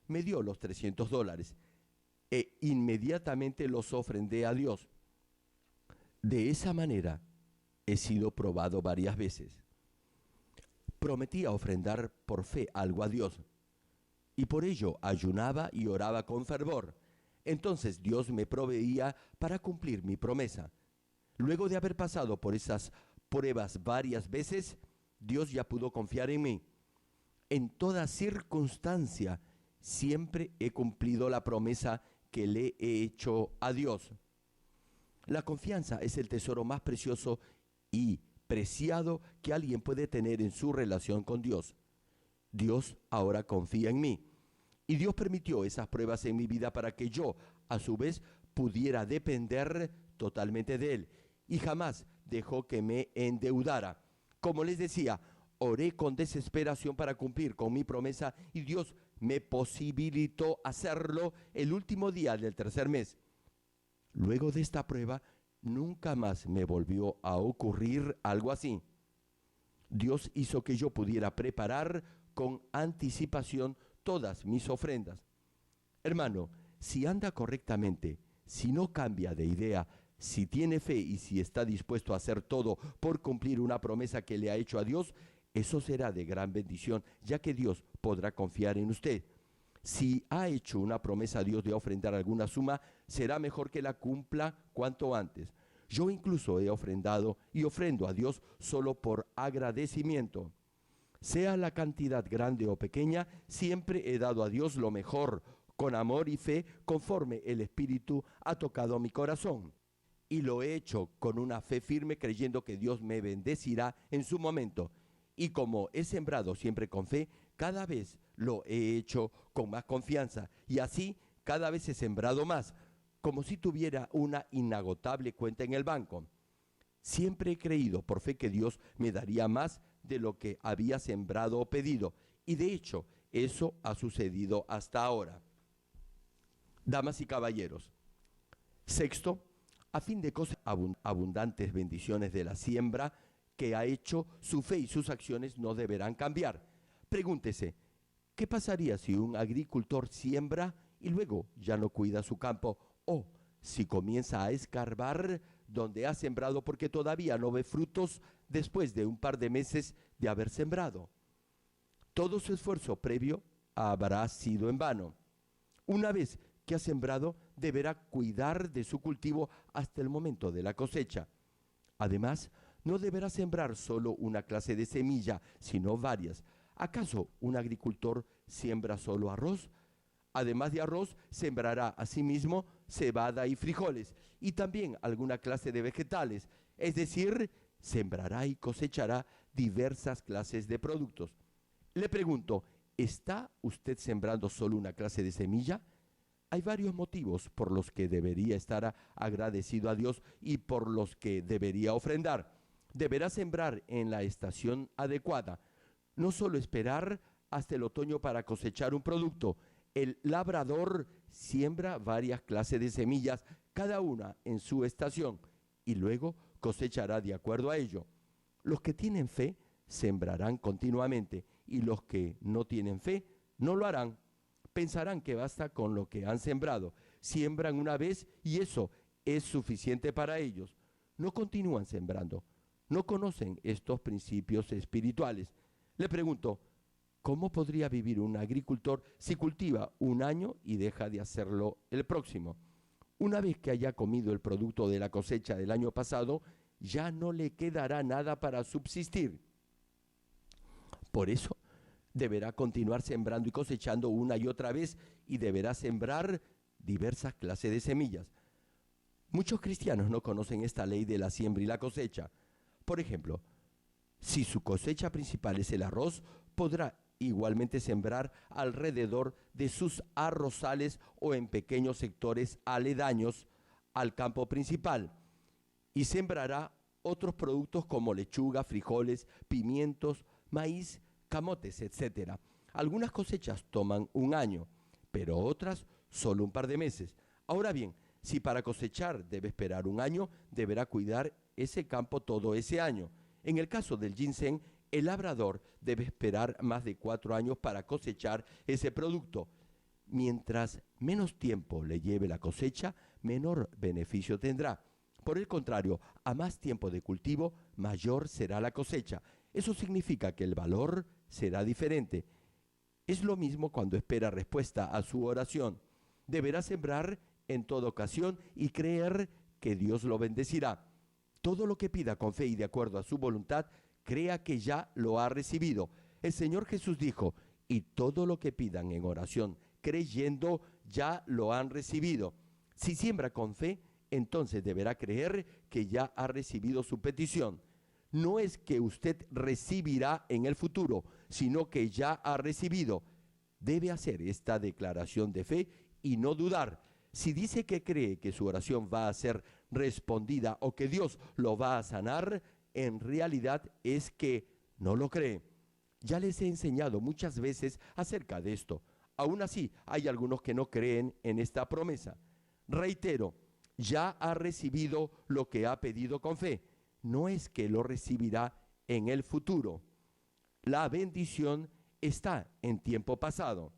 me dio los $300 e inmediatamente los ofrendé a Dios. De esa manera he sido probado varias veces. Prometí ofrendar por fe algo a Dios y por ello ayunaba y oraba con fervor. Entonces Dios me proveía para cumplir mi promesa. Luego de haber pasado por esas pruebas varias veces, Dios ya pudo confiar en mí. En toda circunstancia, siempre he cumplido la promesa que le he hecho a Dios. La confianza es el tesoro más precioso y preciado que alguien puede tener en su relación con Dios. Dios ahora confía en mí. Y Dios permitió esas pruebas en mi vida para que yo, a su vez, pudiera depender totalmente de Él. Y jamás dejó que me endeudara. Como les decía, oré con desesperación para cumplir con mi promesa y Dios me posibilitó hacerlo el último día del tercer mes. Luego de esta prueba, nunca más me volvió a ocurrir algo así. Dios hizo que yo pudiera preparar con anticipación todas mis ofrendas. Hermano, si anda correctamente, si no cambia de idea, si tiene fe y si está dispuesto a hacer todo por cumplir una promesa que le ha hecho a Dios, eso será de gran bendición, ya que Dios podrá confiar en usted. Si ha hecho una promesa a Dios de ofrendar alguna suma, será mejor que la cumpla cuanto antes. Yo incluso he ofrendado y ofrendo a Dios solo por agradecimiento. Sea la cantidad grande o pequeña, siempre he dado a Dios lo mejor, con amor y fe, conforme el Espíritu ha tocado mi corazón. Y lo he hecho con una fe firme, creyendo que Dios me bendecirá en su momento. Y como he sembrado siempre con fe, cada vez lo he hecho con más confianza. Y así cada vez he sembrado más, como si tuviera una inagotable cuenta en el banco. Siempre he creído por fe que Dios me daría más de lo que había sembrado o pedido. Y de hecho, eso ha sucedido hasta ahora. Damas y caballeros. Sexto, a fin de cosas abundantes bendiciones de la siembra que ha hecho, su fe y sus acciones no deberán cambiar. Pregúntese, ¿qué pasaría si un agricultor siembra y luego ya no cuida su campo? O si comienza a escarbar donde ha sembrado porque todavía no ve frutos después de un par de meses de haber sembrado. Todo su esfuerzo previo habrá sido en vano. Una vez que ha sembrado, deberá cuidar de su cultivo hasta el momento de la cosecha. Además, no deberá sembrar solo una clase de semilla, sino varias. ¿Acaso un agricultor siembra solo arroz? Además de arroz, sembrará asimismo cebada y frijoles, y también alguna clase de vegetales, es decir, sembrará y cosechará diversas clases de productos. Le pregunto, ¿está usted sembrando solo una clase de semilla? Hay varios motivos por los que debería estar agradecido a Dios y por los que debería ofrendar. Deberá sembrar en la estación adecuada, no solo esperar hasta el otoño para cosechar un producto. El labrador siembra varias clases de semillas, cada una en su estación, y luego cosechará de acuerdo a ello. Los que tienen fe sembrarán continuamente, y los que no tienen fe no lo harán. Pensarán que basta con lo que han sembrado. Siembran una vez y eso es suficiente para ellos. No continúan sembrando. No conocen estos principios espirituales. Le pregunto, ¿cómo podría vivir un agricultor si cultiva un año y deja de hacerlo el próximo? Una vez que haya comido el producto de la cosecha del año pasado, ya no le quedará nada para subsistir. Por eso, deberá continuar sembrando y cosechando una y otra vez y deberá sembrar diversas clases de semillas. Muchos cristianos no conocen esta ley de la siembra y la cosecha. Por ejemplo, si su cosecha principal es el arroz, podrá igualmente sembrar alrededor de sus arrozales o en pequeños sectores aledaños al campo principal y sembrará otros productos como lechuga, frijoles, pimientos, maíz, camotes, etc. Algunas cosechas toman un año, pero otras solo un par de meses. Ahora bien, si para cosechar debe esperar un año, deberá cuidar ese campo todo ese año. En el caso del ginseng, El labrador debe esperar más de 4 años para cosechar ese producto. Mientras menos tiempo le lleve la cosecha, menor beneficio tendrá. Por el contrario, a más tiempo de cultivo, mayor será la cosecha. Eso significa que el valor será diferente. Es lo mismo cuando espera respuesta a su oración. Deberá sembrar en toda ocasión y creer que Dios lo bendecirá. Todo lo que pida con fe y de acuerdo a su voluntad, crea que ya lo ha recibido. El Señor Jesús dijo, y todo lo que pidan en oración, creyendo, ya lo han recibido. Si siembra con fe, entonces deberá creer que ya ha recibido su petición. No es que usted recibirá en el futuro, sino que ya ha recibido. Debe hacer esta declaración de fe y no dudar. Si dice que cree que su oración va a ser respondida o que Dios lo va a sanar, en realidad es que no lo cree. Ya les he enseñado muchas veces acerca de esto. Aún así, hay algunos que no creen en esta promesa. Reitero, ya ha recibido lo que ha pedido con fe. No es que lo recibirá en el futuro. La bendición está en tiempo pasado.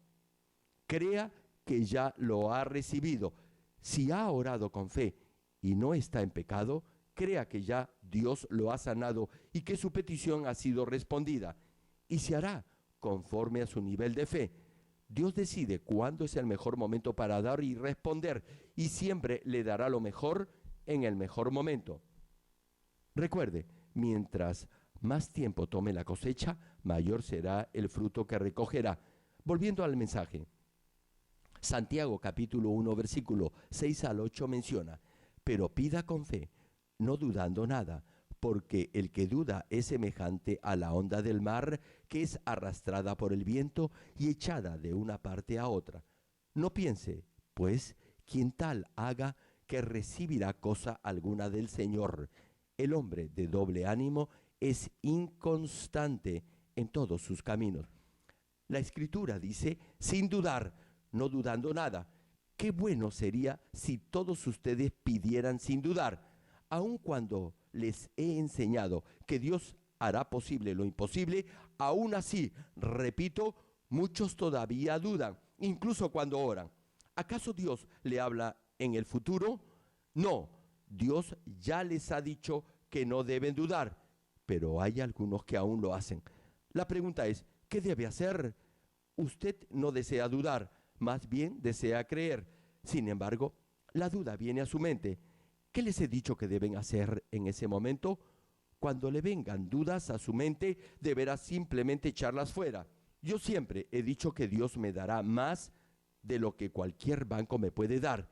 Crea que ya lo ha recibido. Si ha orado con fe y no está en pecado, crea que ya Dios lo ha sanado y que su petición ha sido respondida. Y se hará conforme a su nivel de fe. Dios decide cuándo es el mejor momento para dar y responder, y siempre le dará lo mejor en el mejor momento. Recuerde, mientras más tiempo tome la cosecha, mayor será el fruto que recogerá. Volviendo al mensaje, Santiago capítulo 1 versículo 6 al 8 menciona, pero pida con fe, no dudando nada, porque el que duda es semejante a la onda del mar que es arrastrada por el viento y echada de una parte a otra. No piense, pues, quien tal haga que recibirá cosa alguna del Señor. El hombre de doble ánimo es inconstante en todos sus caminos. La Escritura dice, sin dudar, no dudando nada. Qué bueno sería si todos ustedes pidieran sin dudar, aun cuando les he enseñado que Dios hará posible lo imposible. Aún así, repito, muchos todavía dudan, incluso cuando oran. ¿Acaso Dios le habla en el futuro? No, Dios ya les ha dicho que no deben dudar, pero hay algunos que aún lo hacen. La pregunta es, ¿qué debe hacer? Usted no desea dudar, más bien desea creer. Sin embargo, la duda viene a su mente. ¿Qué les he dicho que deben hacer en ese momento? Cuando le vengan dudas a su mente, deberá simplemente echarlas fuera. Yo siempre he dicho que Dios me dará más de lo que cualquier banco me puede dar.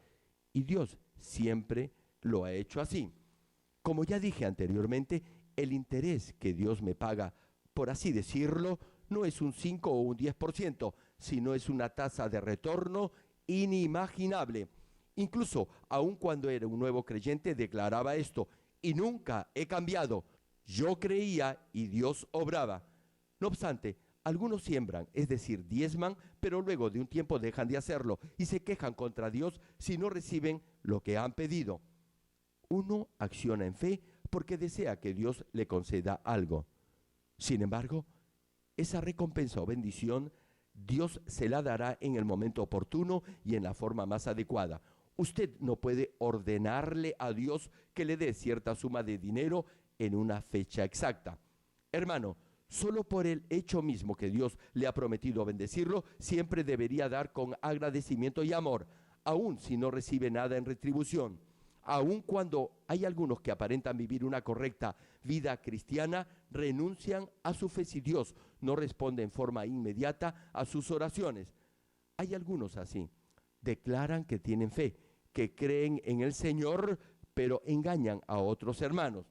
Y Dios siempre lo ha hecho así. Como ya dije anteriormente, el interés que Dios me paga, por así decirlo, no es un 5 o un 10%, sino es una tasa de retorno inimaginable. Incluso, aun cuando era un nuevo creyente, declaraba esto, y nunca he cambiado. Yo creía y Dios obraba. No obstante, algunos siembran, es decir, diezman, pero luego de un tiempo dejan de hacerlo y se quejan contra Dios si no reciben lo que han pedido. Uno acciona en fe porque desea que Dios le conceda algo. Sin embargo, esa recompensa o bendición, Dios se la dará en el momento oportuno y en la forma más adecuada. Usted no puede ordenarle a Dios que le dé cierta suma de dinero en una fecha exacta. Hermano, solo por el hecho mismo que Dios le ha prometido bendecirlo, siempre debería dar con agradecimiento y amor, aun si no recibe nada en retribución. Aun cuando hay algunos que aparentan vivir una correcta vida cristiana, renuncian a su fe si Dios no responde en forma inmediata a sus oraciones. Hay algunos así. Declaran que tienen fe, que creen en el Señor, pero engañan a otros hermanos.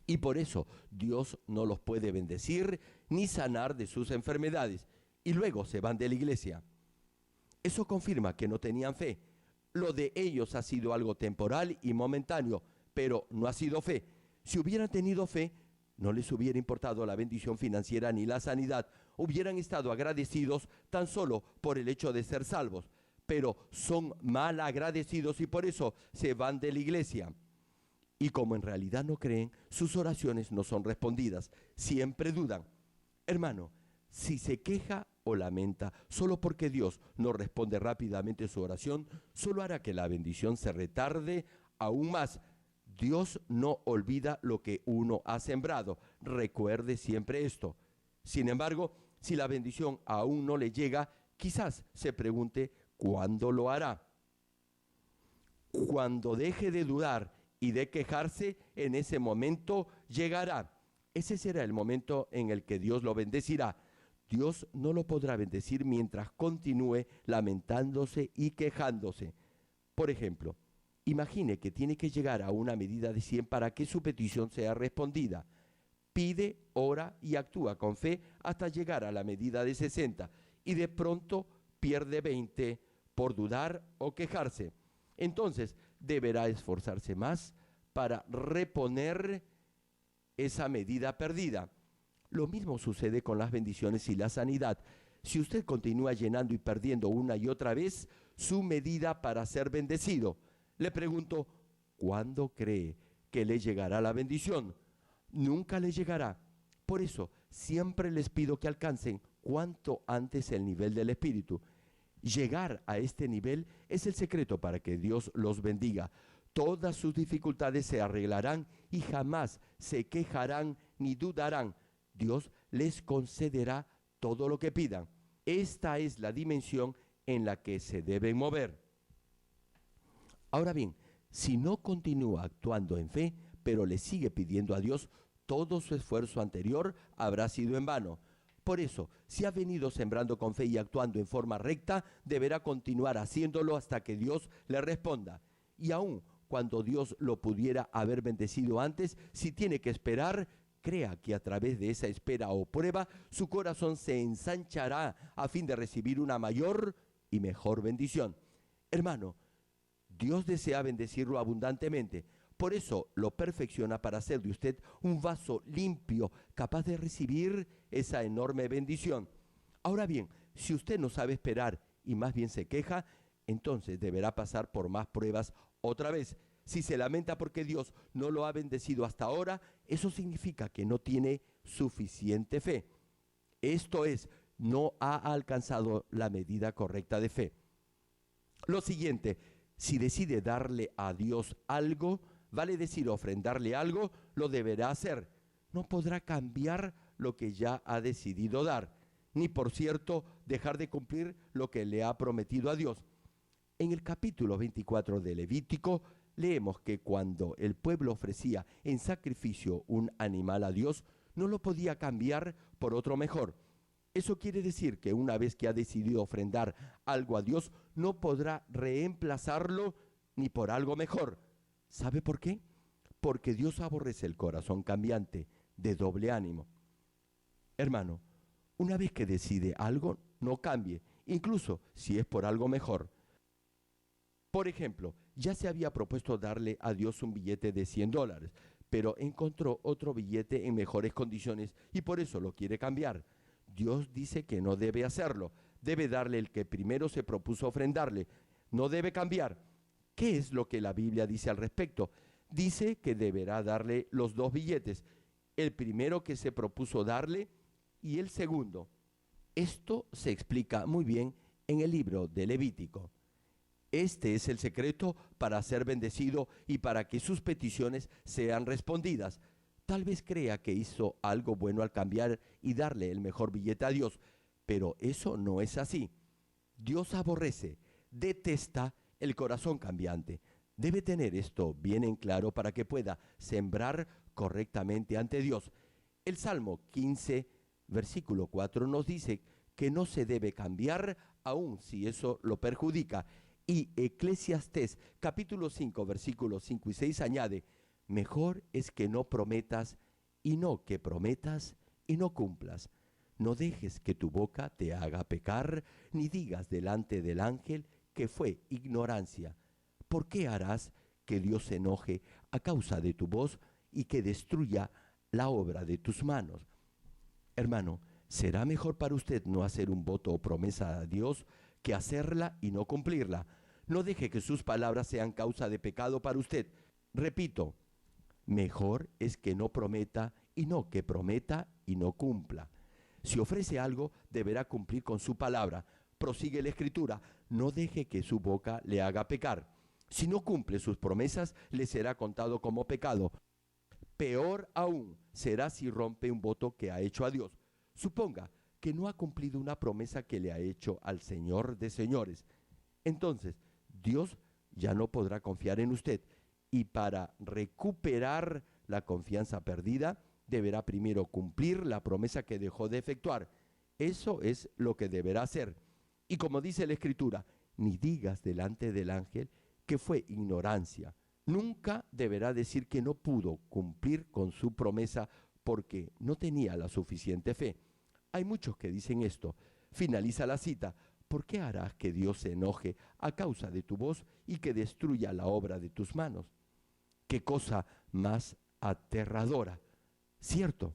Y por eso Dios no los puede bendecir ni sanar de sus enfermedades. Y luego se van de la iglesia. Eso confirma que no tenían fe. Lo de ellos ha sido algo temporal y momentáneo, pero no ha sido fe. Si hubieran tenido fe, no les hubiera importado la bendición financiera ni la sanidad. Hubieran estado agradecidos tan solo por el hecho de ser salvos. Pero son mal agradecidos y por eso se van de la iglesia. Y como en realidad no creen, sus oraciones no son respondidas. Siempre dudan. Hermano, si se queja o lamenta solo porque Dios no responde rápidamente su oración, solo hará que la bendición se retarde aún más. Dios no olvida lo que uno ha sembrado. Recuerde siempre esto. Sin embargo, si la bendición aún no le llega, quizás se pregunte cuándo lo hará. Cuando deje de dudar y de quejarse, en ese momento llegará. Ese será el momento en el que Dios lo bendecirá. Dios no lo podrá bendecir mientras continúe lamentándose y quejándose. Por ejemplo, imagine que tiene que llegar a una medida de 100 para que su petición sea respondida. Pide, ora y actúa con fe hasta llegar a la medida de 60 y de pronto pierde 20 por dudar o quejarse. Entonces deberá esforzarse más para reponer esa medida perdida. Lo mismo sucede con las bendiciones y la sanidad. Si usted continúa llenando y perdiendo una y otra vez su medida para ser bendecido, le pregunto, ¿cuándo cree que le llegará la bendición? Nunca le llegará. Por eso, siempre les pido que alcancen cuanto antes el nivel del Espíritu. Llegar a este nivel es el secreto para que Dios los bendiga. Todas sus dificultades se arreglarán y jamás se quejarán ni dudarán. Dios les concederá todo lo que pidan. Esta es la dimensión en la que se deben mover. Ahora bien, si no continúa actuando en fe, pero le sigue pidiendo a Dios, todo su esfuerzo anterior habrá sido en vano. Por eso, si ha venido sembrando con fe y actuando en forma recta, deberá continuar haciéndolo hasta que Dios le responda. Y aun cuando Dios lo pudiera haber bendecido antes, si tiene que esperar, crea que a través de esa espera o prueba, su corazón se ensanchará a fin de recibir una mayor y mejor bendición. Hermano, Dios desea bendecirlo abundantemente. Por eso lo perfecciona para hacer de usted un vaso limpio, capaz de recibir esa enorme bendición. Ahora bien, si usted no sabe esperar y más bien se queja, entonces deberá pasar por más pruebas otra vez. Si se lamenta porque Dios no lo ha bendecido hasta ahora, eso significa que no tiene suficiente fe. Esto es, no ha alcanzado la medida correcta de fe. Lo siguiente, si decide darle a Dios algo, vale decir ofrendarle algo, lo deberá hacer. No podrá cambiar lo que ya ha decidido dar, ni por cierto dejar de cumplir lo que le ha prometido a Dios. En el capítulo 24 de Levítico leemos que cuando el pueblo ofrecía en sacrificio un animal a Dios, no lo podía cambiar por otro mejor. Eso quiere decir que una vez que ha decidido ofrendar algo a Dios, no podrá reemplazarlo ni por algo mejor. ¿Sabe por qué? Porque Dios aborrece el corazón cambiante, de doble ánimo. Hermano, una vez que decide algo, no cambie, incluso si es por algo mejor. Por ejemplo, ya se había propuesto darle a Dios un billete de $100, pero encontró otro billete en mejores condiciones y por eso lo quiere cambiar. Dios dice que no debe hacerlo, debe darle el que primero se propuso ofrendarle, no debe cambiar. ¿Qué es lo que la Biblia dice al respecto? Dice que deberá darle los dos billetes, el primero que se propuso darle y el segundo. Esto se explica muy bien en el libro de Levítico. Este es el secreto para ser bendecido y para que sus peticiones sean respondidas. Tal vez crea que hizo algo bueno al cambiar y darle el mejor billete a Dios, pero eso no es así. Dios aborrece, detesta el corazón cambiante. Debe tener esto bien en claro para que pueda sembrar correctamente ante Dios. El Salmo 15, versículo 4 nos dice que no se debe cambiar aun si eso lo perjudica. Y Eclesiastés capítulo 5, versículos 5 y 6 añade, mejor es que no prometas y no que prometas y no cumplas. No dejes que tu boca te haga pecar, ni digas delante del ángel que fue ignorancia. ¿Por qué harás que Dios se enoje a causa de tu voz y que destruya la obra de tus manos? Hermano, será mejor para usted no hacer un voto o promesa a Dios que hacerla y no cumplirla. No deje que sus palabras sean causa de pecado para usted. Repito, Mejor es que no prometa y no que prometa y no cumpla. Si ofrece algo, deberá cumplir con su palabra. Prosigue la Escritura, no deje que su boca le haga pecar. Si no cumple sus promesas, le será contado como pecado. Peor aún será si rompe un voto que ha hecho a Dios. Suponga que no ha cumplido una promesa que le ha hecho al Señor de señores. Entonces, Dios ya no podrá confiar en usted, y para recuperar la confianza perdida, deberá primero cumplir la promesa que dejó de efectuar. Eso es lo que deberá hacer. Y como dice la Escritura, ni digas delante del ángel que fue ignorancia. Nunca deberá decir que no pudo cumplir con su promesa porque no tenía la suficiente fe. Hay muchos que dicen esto. Finaliza la cita. ¿Por qué harás que Dios se enoje a causa de tu voz y que destruya la obra de tus manos? Qué cosa más aterradora. Cierto,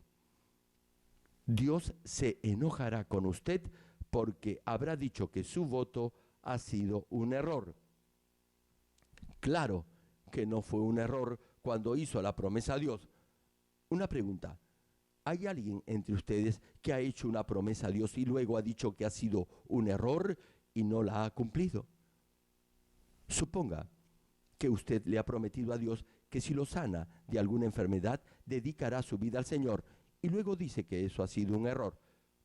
Dios se enojará con usted porque habrá dicho que su voto ha sido un error. Claro que no fue un error cuando hizo la promesa a Dios. Una pregunta. ¿Hay alguien entre ustedes que ha hecho una promesa a Dios y luego ha dicho que ha sido un error y no la ha cumplido? Suponga que usted le ha prometido a Dios que si lo sana de alguna enfermedad, dedicará su vida al Señor, y luego dice que eso ha sido un error.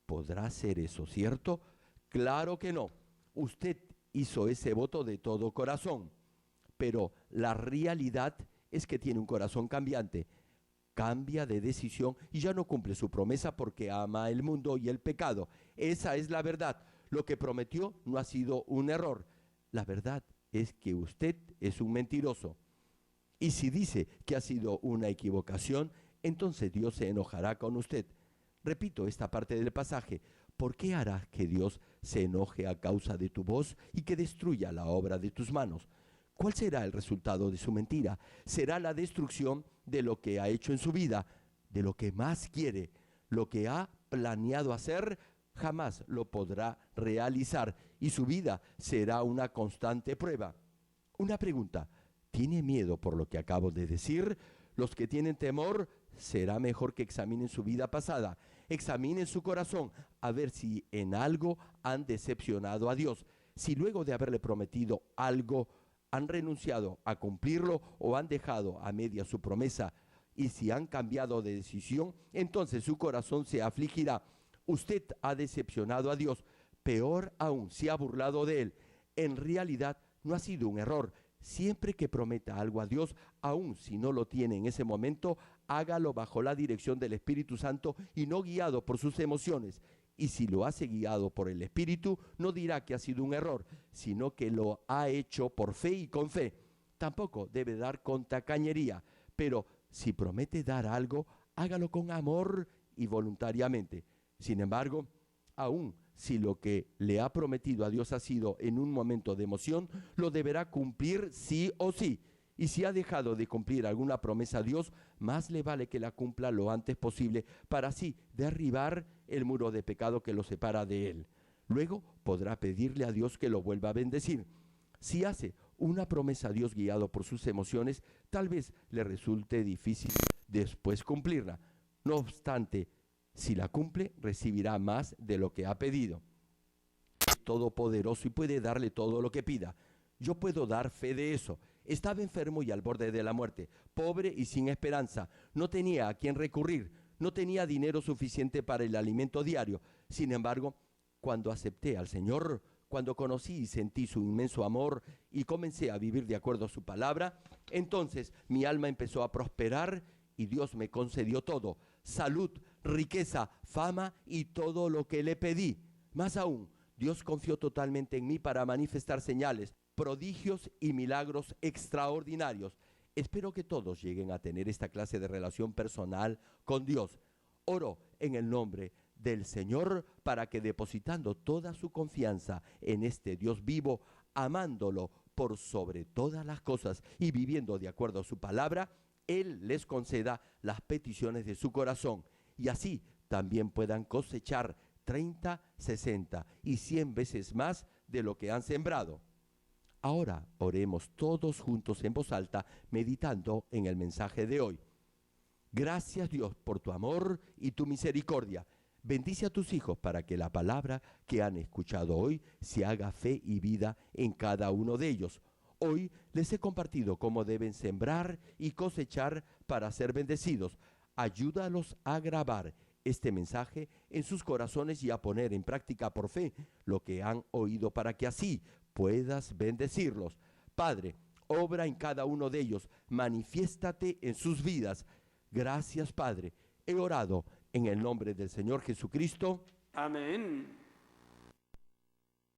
¿Podrá ser eso cierto? Claro que no. Usted hizo ese voto de todo corazón, pero la realidad es que tiene un corazón cambiante. Cambia de decisión y ya no cumple su promesa porque ama el mundo y el pecado. Esa es la verdad. Lo que prometió no ha sido un error. La verdad es que usted es un mentiroso. Y si dice que ha sido una equivocación, entonces Dios se enojará con usted. Repito esta parte del pasaje. ¿Por qué harás que Dios se enoje a causa de tu voz y que destruya la obra de tus manos? ¿Cuál será el resultado de su mentira? Será la destrucción de lo que ha hecho en su vida, de lo que más quiere. Lo que ha planeado hacer jamás lo podrá realizar y su vida será una constante prueba. Una pregunta. ¿Tiene miedo por lo que acabo de decir? Los que tienen temor, será mejor que examinen su vida pasada. Examinen su corazón a ver si en algo han decepcionado a Dios. Si luego de haberle prometido algo, han renunciado a cumplirlo o han dejado a media su promesa, y si han cambiado de decisión, entonces su corazón se afligirá. Usted ha decepcionado a Dios. Peor aún, se ha burlado de Él. En realidad, no ha sido un error. Siempre que prometa algo a Dios, aun si no lo tiene en ese momento, hágalo bajo la dirección del Espíritu Santo y no guiado por sus emociones. Y si lo hace guiado por el Espíritu, no dirá que ha sido un error, sino que lo ha hecho por fe y con fe. Tampoco debe dar con tacañería, pero si promete dar algo, hágalo con amor y voluntariamente. Sin embargo, aun si lo que le ha prometido a Dios ha sido en un momento de emoción, lo deberá cumplir sí o sí. Y si ha dejado de cumplir alguna promesa a Dios, más le vale que la cumpla lo antes posible para así derribar el muro de pecado que lo separa de Él. Luego podrá pedirle a Dios que lo vuelva a bendecir. Si hace una promesa a Dios guiado por sus emociones, tal vez le resulte difícil después cumplirla. No obstante, si la cumple, recibirá más de lo que ha pedido. Es todopoderoso y puede darle todo lo que pida. Yo puedo dar fe de eso. Estaba enfermo y al borde de la muerte, pobre y sin esperanza. No tenía a quién recurrir, no tenía dinero suficiente para el alimento diario. Sin embargo, cuando acepté al Señor, cuando conocí y sentí su inmenso amor y comencé a vivir de acuerdo a su palabra, entonces mi alma empezó a prosperar y Dios me concedió todo: salud, riqueza, fama y todo lo que le pedí. Más aún, Dios confió totalmente en mí para manifestar señales, prodigios y milagros extraordinarios. Espero que todos lleguen a tener esta clase de relación personal con Dios. Oro en el nombre del Señor para que, depositando toda su confianza en este Dios vivo, amándolo por sobre todas las cosas y viviendo de acuerdo a su palabra, Él les conceda las peticiones de su corazón y así también puedan cosechar 30, 60 y 100 veces más de lo que han sembrado. Ahora oremos todos juntos en voz alta, meditando en el mensaje de hoy. Gracias, Dios, por tu amor y tu misericordia. Bendice a tus hijos para que la palabra que han escuchado hoy se haga fe y vida en cada uno de ellos. Hoy les he compartido cómo deben sembrar y cosechar para ser bendecidos. Ayúdalos a grabar este mensaje en sus corazones y a poner en práctica por fe lo que han oído para que así puedas bendecirlos. Padre, obra en cada uno de ellos, manifiéstate en sus vidas. Gracias, Padre. He orado en el nombre del Señor Jesucristo. Amén.